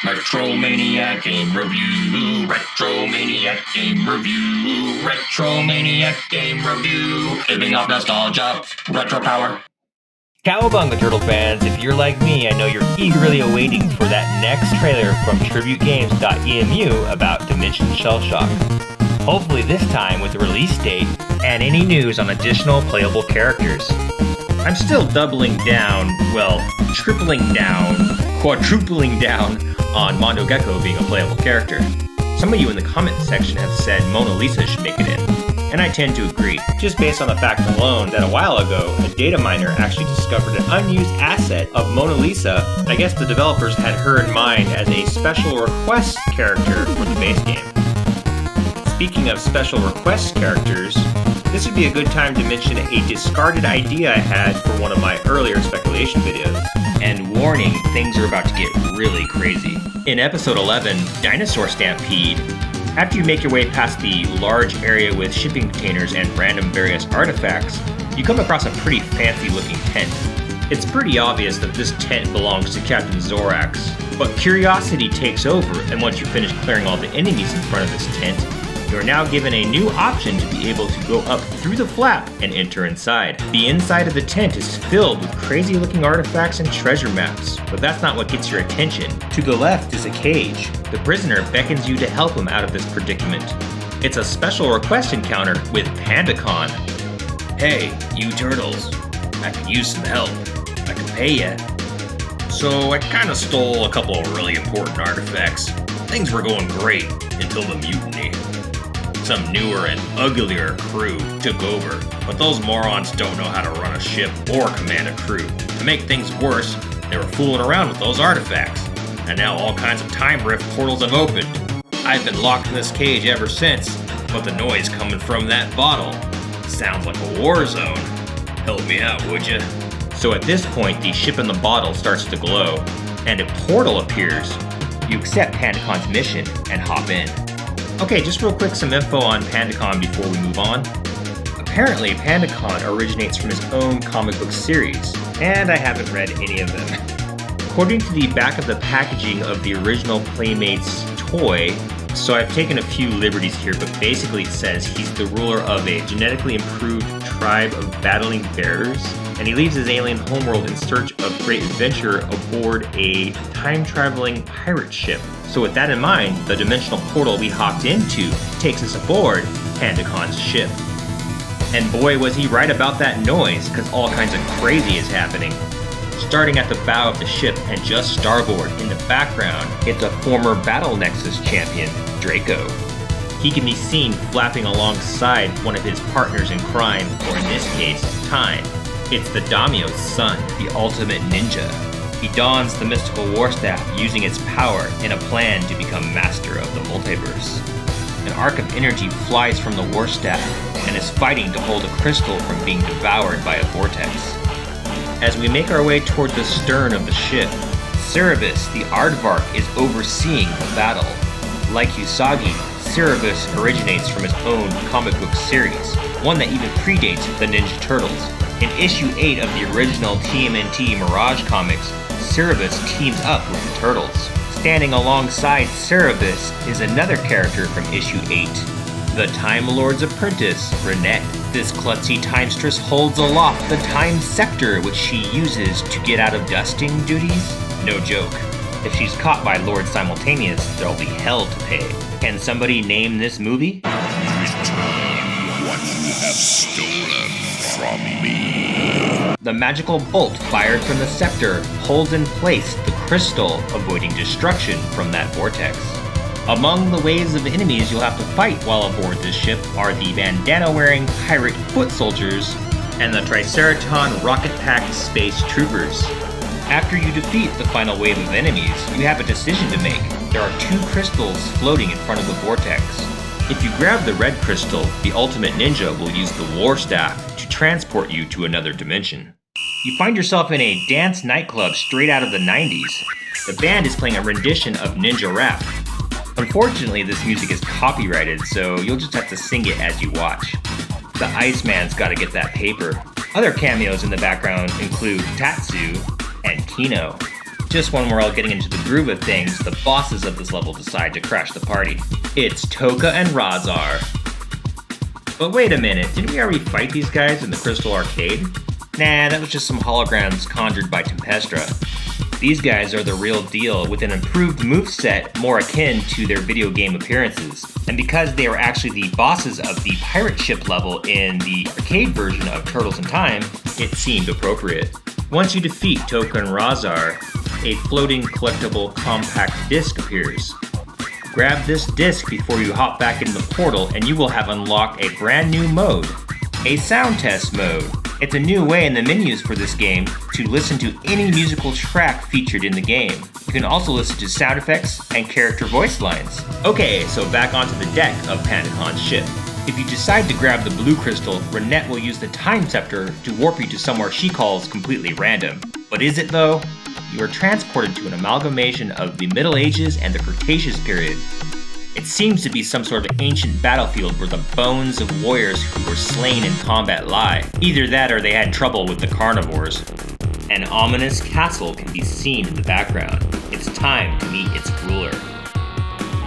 Retromaniac Game Review, Retromaniac Game Review, Retromaniac Game Review, living off nostalgia, retro power. Cowabunga Turtle fans, if you're like me, I know you're eagerly awaiting for that next trailer from TributeGames.emu about Dimension Shellshock. Hopefully this time with a release date and any news on additional playable characters. I'm still doubling down, tripling down, quadrupling down on Mondo Gecko being a playable character. Some of you in the comment section have said Mona Lisa should make it in, and I tend to agree, just based on the fact alone that a while ago, a data miner actually discovered an unused asset of Mona Lisa. I guess the developers had her in mind as a special request character for the base game. Speaking of special request characters, this would be a good time to mention a discarded idea I had for one of my earlier speculation videos. And warning, things are about to get really crazy. In episode 11, Dinosaur Stampede, after you make your way past the large area with shipping containers and random various artifacts, you come across a pretty fancy looking tent. It's pretty obvious that this tent belongs to Captain Zorax, but curiosity takes over, and once you finish clearing all the enemies in front of this tent, you're now given a new option to be able to go up through the flap and enter inside. The inside of the tent is filled with crazy looking artifacts and treasure maps, but that's not what gets your attention. To the left is a cage. The prisoner beckons you to help him out of this predicament. It's a special request encounter with PandaCon. Hey, you turtles, I could use some help. I can pay ya. So I kinda stole a couple of really important artifacts. Things were going great until the mutiny. Some newer and uglier crew took over, but those morons don't know how to run a ship or command a crew. To make things worse, they were fooling around with those artifacts, and now all kinds of time rift portals have opened. I've been locked in this cage ever since, but the noise coming from that bottle sounds like a war zone. Help me out, would ya? So at this point, the ship in the bottle starts to glow, and a portal appears. You accept PandaCon's mission and hop in. Okay, just real quick, some info on PandaCon before we move on. Apparently, PandaCon originates from his own comic book series, and I haven't read any of them. According to the back of the packaging of the original Playmates toy, so I've taken a few liberties here, but basically it says he's the ruler of a genetically improved tribe of battling bears, and he leaves his alien homeworld in search of great adventure aboard a time-traveling pirate ship. So with that in mind, the dimensional portal we hopped into takes us aboard PandaCon's ship. And boy was he right about that noise, because all kinds of crazy is happening. Starting at the bow of the ship and just starboard in the background, it's a former Battle Nexus champion, Draco. He can be seen flapping alongside one of his partners in crime, or in this case, Time. It's the Daimyo's son, the ultimate ninja. He dons the mystical war staff using its power in a plan to become master of the multiverse. An arc of energy flies from the war staff and is fighting to hold a crystal from being devoured by a vortex. As we make our way toward the stern of the ship, Cerebus, the aardvark, is overseeing the battle. Like Usagi, Cerebus originates from his own comic book series, one that even predates the Ninja Turtles. In issue 8 of the original TMNT Mirage comics, Cerebus teams up with the Turtles. Standing alongside Cerebus is another character from issue 8, the Time Lord's apprentice, Renette. This klutzy timstress holds aloft the Time Scepter, which she uses to get out of dusting duties. No joke. If she's caught by Lord Simultaneous, there'll be hell to pay. Can somebody name this movie? Return what you have stolen from me. The magical bolt fired from the scepter holds in place the crystal, avoiding destruction from that vortex. Among the waves of enemies you'll have to fight while aboard this ship are the bandana-wearing pirate foot soldiers and the Triceraton rocket-packed space troopers. After you defeat the final wave of enemies, you have a decision to make. There are 2 crystals floating in front of the vortex. If you grab the red crystal, the ultimate ninja will use the war staff to transport you to another dimension. You find yourself in a dance nightclub straight out of the 90s. The band is playing a rendition of ninja rap. Unfortunately, this music is copyrighted, so you'll just have to sing it as you watch. The Iceman's gotta get that paper. Other cameos in the background include Tatsu and Kino. Just when we're all getting into the groove of things, the bosses of this level decide to crash the party. It's Toka and Razar. But wait a minute, didn't we already fight these guys in the Crystal Arcade? Nah, that was just some holograms conjured by Tempestra. These guys are the real deal, with an improved moveset more akin to their video game appearances. And because they are actually the bosses of the pirate ship level in the arcade version of Turtles in Time, it seemed appropriate. Once you defeat Toka and Razar, a floating collectible compact disc appears. Grab this disc before you hop back into the portal and you will have unlocked a brand new mode, a sound test mode. It's a new way in the menus for this game to listen to any musical track featured in the game. You can also listen to sound effects and character voice lines. Okay, so back onto the deck of Pandacon's ship. If you decide to grab the blue crystal, Renette will use the Time Scepter to warp you to somewhere she calls completely random. But is it though? You are transported to an amalgamation of the Middle Ages and the Cretaceous period. It seems to be some sort of ancient battlefield where the bones of warriors who were slain in combat lie. Either that or they had trouble with the carnivores. An ominous castle can be seen in the background. It's time to meet its ruler.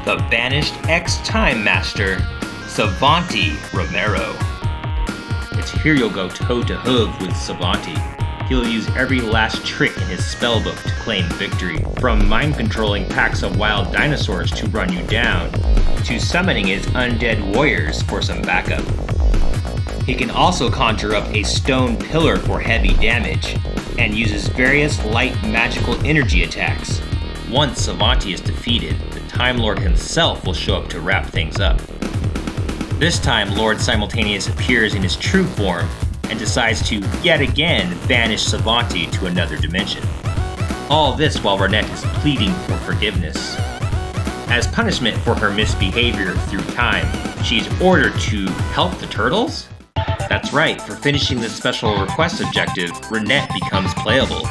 The banished ex-Time Master, Savanti Romero. It's here you'll go toe-to-hoof with Savanti. He'll use every last trick in his spellbook to claim victory, from mind-controlling packs of wild dinosaurs to run you down, to summoning his undead warriors for some backup. He can also conjure up a stone pillar for heavy damage, and uses various light magical energy attacks. Once Savanti is defeated, the Time Lord himself will show up to wrap things up. This time, Lord Simultaneous appears in his true form, and decides to, yet again, banish Savanti to another dimension. All this while Renette is pleading for forgiveness. As punishment for her misbehavior through time, she's ordered to help the turtles? That's right, for finishing this special request objective, Renette becomes playable.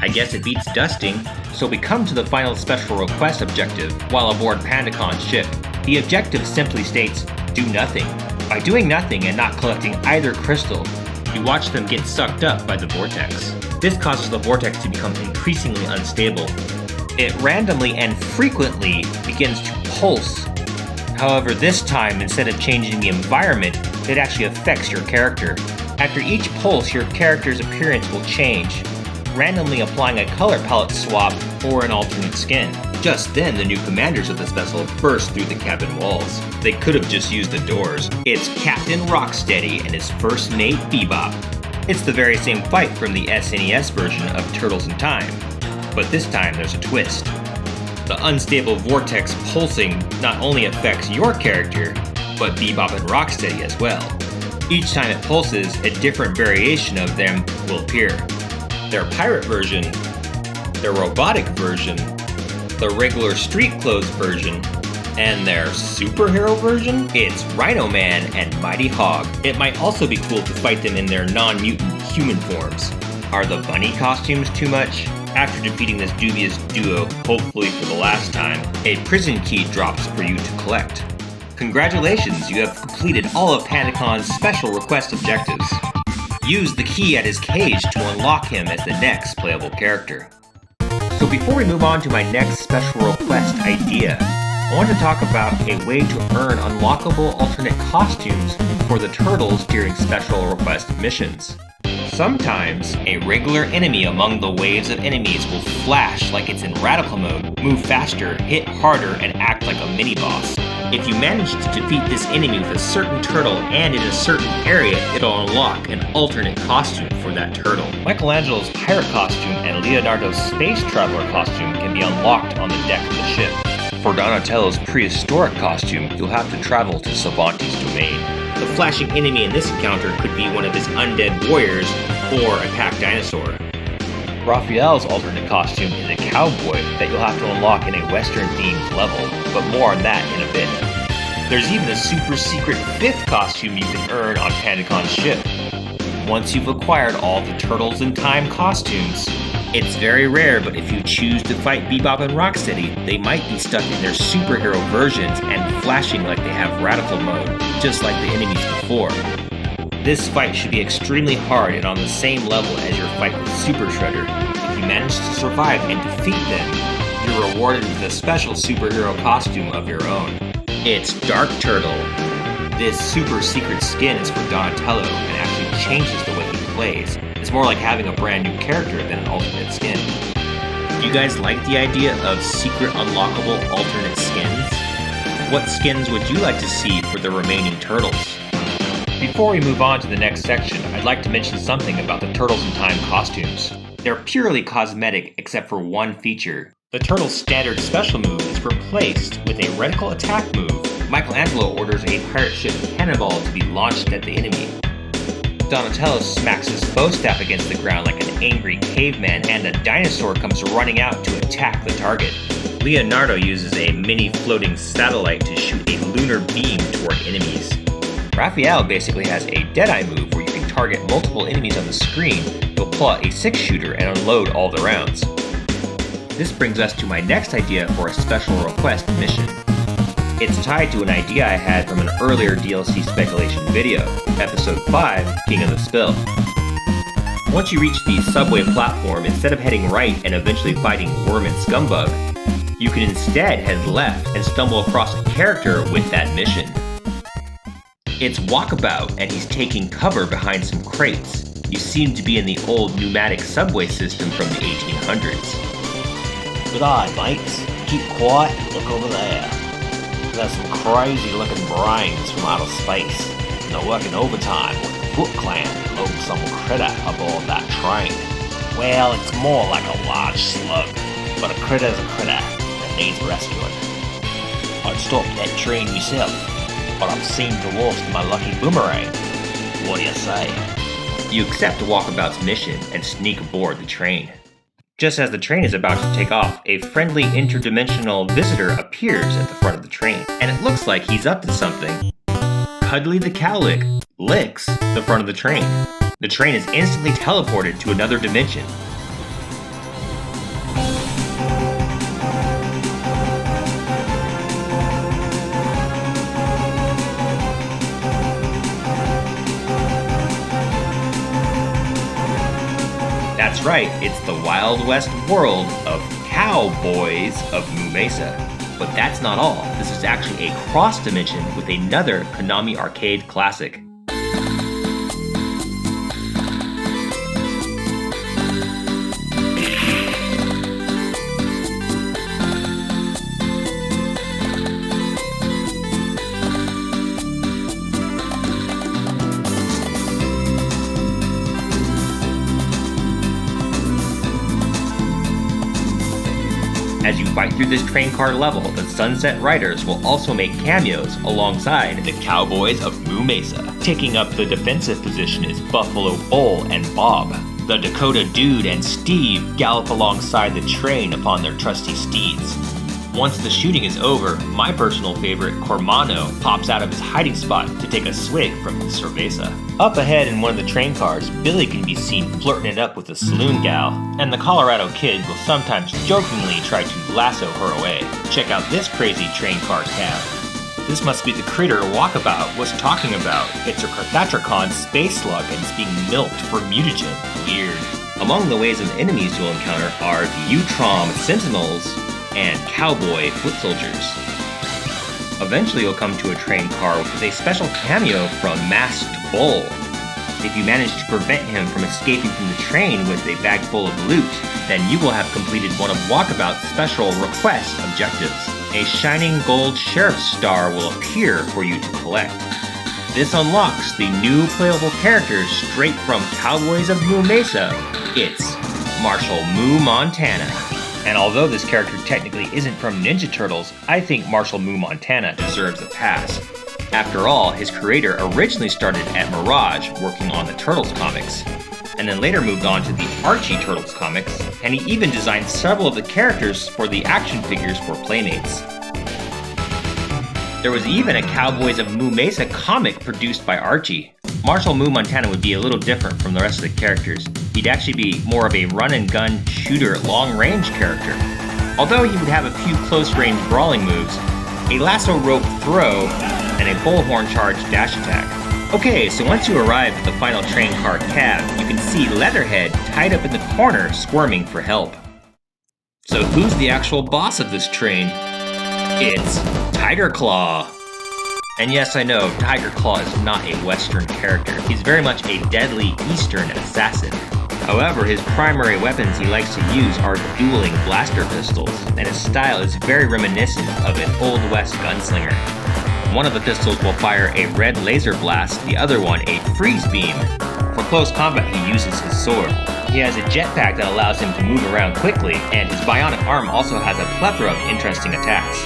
I guess it beats dusting, so we come to the final special request objective while aboard Pandacon's ship. The objective simply states, do nothing. By doing nothing and not collecting either crystal, you watch them get sucked up by the vortex. This causes the vortex to become increasingly unstable. It randomly and frequently begins to pulse. However, this time, instead of changing the environment, it actually affects your character. After each pulse, your character's appearance will change, randomly applying a color palette swap or an alternate skin. Just then, the new commanders of this vessel burst through the cabin walls. They could have just used the doors. It's Captain Rocksteady and his first mate, Bebop. It's the very same fight from the SNES version of Turtles in Time, but this time there's a twist. The unstable vortex pulsing not only affects your character, but Bebop and Rocksteady as well. Each time it pulses, a different variation of them will appear. Their pirate version, their robotic version, the regular street clothes version, and their superhero version? It's Rhino Man and Mighty Hog. It might also be cool to fight them in their non-mutant human forms. Are the bunny costumes too much? After defeating this dubious duo, hopefully for the last time, a prison key drops for you to collect. Congratulations, you have completed all of Pandacon's special request objectives. Use the key at his cage to unlock him as the next playable character. So before we move on to my next special request idea, I want to talk about a way to earn unlockable alternate costumes for the turtles during special request missions. Sometimes, a regular enemy among the waves of enemies will flash like it's in radical mode, move faster, hit harder, and act like a mini-boss. If you manage to defeat this enemy with a certain turtle and in a certain area, it'll unlock an alternate costume for that turtle. Michelangelo's pirate costume and Leonardo's space traveler costume can be unlocked on the deck of the ship. For Donatello's prehistoric costume, you'll have to travel to Savanti's domain. The flashing enemy in this encounter could be one of his undead warriors or a pack dinosaur. Raphael's alternate costume is a cowboy that you'll have to unlock in a western-themed level, but more on that in a bit. There's even a super secret 5th costume you can earn on Pandacon's ship. Once you've acquired all the Turtles in Time costumes, it's very rare, but if you choose to fight Bebop and Rocksteady, they might be stuck in their superhero versions and flashing like they have radical mode, just like the enemies before. This fight should be extremely hard and on the same level as your fight with Super Shredder. If you manage to survive and defeat them, you're rewarded with a special superhero costume of your own. It's Dark Turtle. This super secret skin is for Donatello and actually changes the way he plays. It's more like having a brand new character than an alternate skin. Do you guys like the idea of secret unlockable alternate skins? What skins would you like to see for the remaining turtles? Before we move on to the next section, I'd like to mention something about the Turtles in Time costumes. They're purely cosmetic except for one feature. The Turtles' standard special move is replaced with a reticle attack move. Michelangelo orders a pirate ship cannonball to be launched at the enemy. Donatello smacks his bow staff against the ground like an angry caveman, and a dinosaur comes running out to attack the target. Leonardo uses a mini floating satellite to shoot a lunar beam toward enemies. Raphael basically has a Deadeye move where you can target multiple enemies on the screen. You'll pull out a 6-shooter and unload all the rounds. This brings us to my next idea for a special request mission. It's tied to an idea I had from an earlier DLC speculation video, Episode 5, King of the Spill. Once you reach the subway platform, instead of heading right and eventually fighting Worm and Scumbug, you can instead head left and stumble across a character with that mission. It's Walkabout, and he's taking cover behind some crates. You seem to be in the old pneumatic subway system from the 1800s. G'day, mates. Keep quiet and look over there. There's some crazy looking brains from outer space, and they're working overtime with the Foot Clan to load some critter aboard that train. Well, it's more like a large slug, but a critter's a critter that needs rescuing. I'd stop that train myself, but I've seemed to lost my lucky boomerang. What do you say? You accept Walkabout's mission and sneak aboard the train. Just as the train is about to take off, a friendly interdimensional visitor appears at the front of the train, and it looks like he's up to something. Cuddly the Cowlick licks the front of the train. The train is instantly teleported to another dimension. That's right, it's the Wild West world of Cowboys of Moo Mesa. But that's not all. This is actually a cross dimension with another Konami arcade classic. As you fight through this train car level, the Sunset Riders will also make cameos alongside the Cowboys of Moo Mesa. Taking up the defensive position is Buffalo Bull and Bob. The Dakota Dude and Steve gallop alongside the train upon their trusty steeds. Once the shooting is over, my personal favorite, Cormano, pops out of his hiding spot to take a swig from his cerveza. Up ahead in one of the train cars, Billy can be seen flirting it up with a saloon gal, and the Colorado Kid will sometimes jokingly try to lasso her away. Check out this crazy train car cab. This must be the critter Walkabout was talking about. It's a Carthatricon space slug and it's being milked for mutagen. Weird. Among the waves of enemies you'll encounter are the Utrom Sentinels and Cowboy Foot Soldiers. Eventually you'll come to a train car with a special cameo from Masked Bull. If you manage to prevent him from escaping from the train with a bag full of loot, then you will have completed one of Walkabout's special request objectives. A shining gold sheriff's star will appear for you to collect. This unlocks the new playable characters straight from Cowboys of Moo Mesa. It's Marshall Moo Montana. And although this character technically isn't from Ninja Turtles, I think Marshall Moo Montana deserves a pass. After all, his creator originally started at Mirage working on the Turtles comics, and then later moved on to the Archie Turtles comics, and he even designed several of the characters for the action figures for Playmates. There was even a Cowboys of Moo Mesa comic produced by Archie. Marshall Moo Montana would be a little different from the rest of the characters. He'd actually be more of a run-and-gun shooter long-range character. Although he would have a few close-range brawling moves, a lasso rope throw, and a bullhorn charge dash attack. Okay, so once you arrive at the final train car cab, you can see Leatherhead tied up in the corner squirming for help. So who's the actual boss of this train? It's Tiger Claw. And yes, I know, Tiger Claw is not a Western character. He's very much a deadly Eastern assassin. However, his primary weapons he likes to use are dueling blaster pistols, and his style is very reminiscent of an Old West gunslinger. One of the pistols will fire a red laser blast, the other one a freeze beam. For close combat, he uses his sword. He has a jetpack that allows him to move around quickly, and his bionic arm also has a plethora of interesting attacks.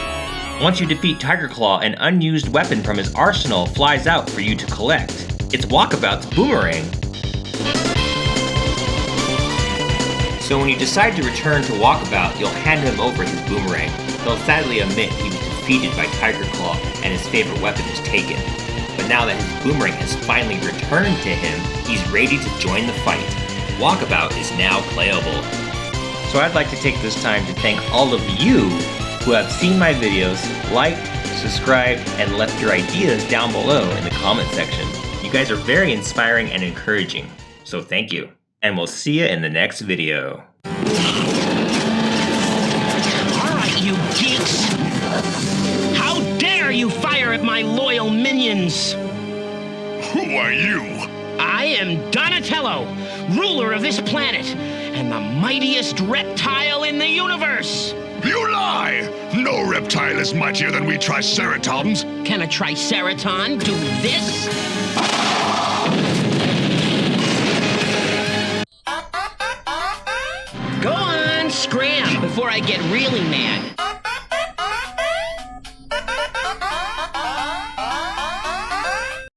Once you defeat Tiger Claw, an unused weapon from his arsenal flies out for you to collect. It's Walkabout's boomerang. So when you decide to return to Walkabout, you'll hand him over his boomerang. He'll sadly admit he was defeated by Tiger Claw and his favorite weapon was taken. But now that his boomerang has finally returned to him, he's ready to join the fight. Walkabout is now playable. So I'd like to take this time to thank all of you who have seen my videos, liked, subscribed, and left your ideas down below in the comment section. You guys are very inspiring and encouraging, so thank you. And we'll see you in the next video. Alright, you geeks! How dare you fire at my loyal minions! Who are you? I am Donatello, ruler of this planet, and the mightiest reptile in the universe! You lie! No reptile is mightier than we Triceratons. Can a Triceraton do this? Go on, scram before I get really mad.